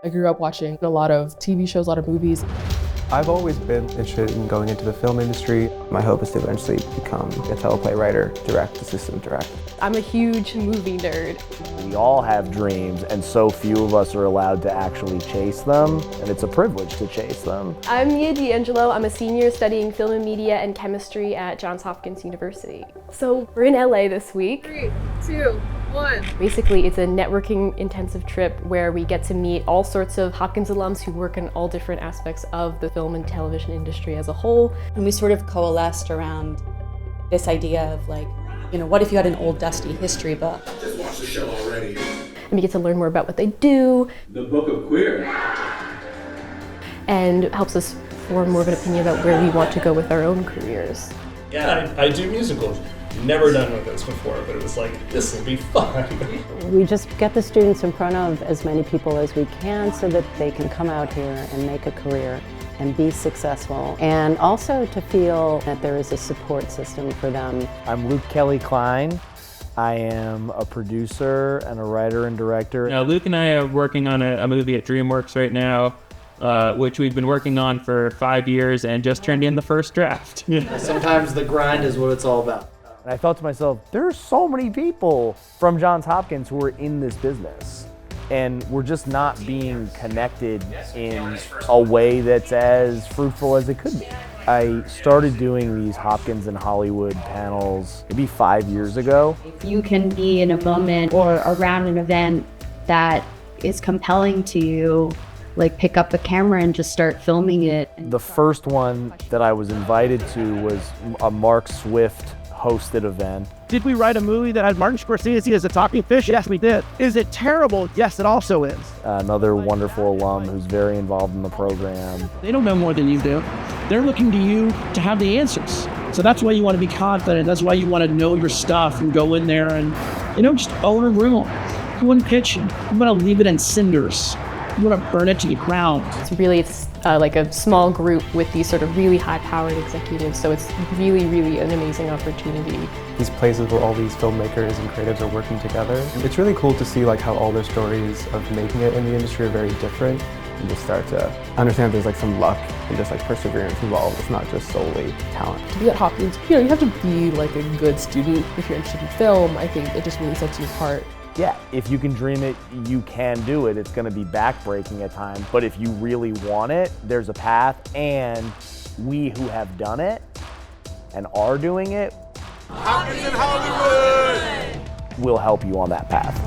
I grew up watching a lot of TV shows, a lot of movies. I've always been interested in going into the film industry. My hope is to eventually become a teleplay writer, direct, assistant director. I'm a huge movie nerd. We all have dreams, and so few of us are allowed to actually chase them, and it's a privilege to chase them. I'm Mia D'Angelo. I'm a senior studying film and media and chemistry at Johns Hopkins University. So we're in LA this week. 3, 2, 1. Basically, it's a networking intensive trip where we get to meet all sorts of Hopkins alums who work in all different aspects of the film and television industry as a whole. And we sort of coalesced around this idea of like, what if you had an old dusty history book? Just watched the show already. And we get to learn more about what they do. The Book of Queer. And helps us form more of an opinion about where we want to go with our own careers. Yeah, I do musicals. Never done with this before, but it was like, this will be fun. We just get the students in front of as many people as we can so that they can come out here and make a career and be successful, and also to feel that there is a support system for them. I'm Luke Kelly Klein. I am a producer and a writer and director. Luke and I are working on a movie at DreamWorks right now, which we've been working on for 5 years and just turned in the first draft. Sometimes the grind is what it's all about. And I thought to myself, there are so many people from Johns Hopkins who are in this business, and we're just not being connected in a way that's as fruitful as it could be. I started doing these Hopkins and Hollywood panels maybe 5 years ago. If you can be in a moment or around an event that is compelling to you, like pick up a camera and just start filming it. The first one that I was invited to was a Mark Swift hosted event. Did we write a movie that had Martin Scorsese as a talking fish? Yes, we did. Is it terrible? Yes, it also is. Another wonderful alum who's very involved in the program. They don't know more than you do. They're looking to you to have the answers. So that's why you want to be confident. That's why you want to know your stuff and go in there and, just own a room. You want to pitch it. You want to leave it in cinders. You want to burn it to the ground. It's like a small group with these sort of really high-powered executives, so it's really, really an amazing opportunity. These places where all these filmmakers and creatives are working together. It's really cool to see how all their stories of making it in the industry are very different. You just start to understand there's some luck and just perseverance involved. It's not just solely talent. To be at Hopkins, you have to be a good student if you're interested in film. I think it just really sets you apart. Yeah, if you can dream it, you can do it. It's going to be backbreaking at times, but if you really want it, there's a path, and we who have done it and are doing it, Hopkins in Hollywood! will help you on that path.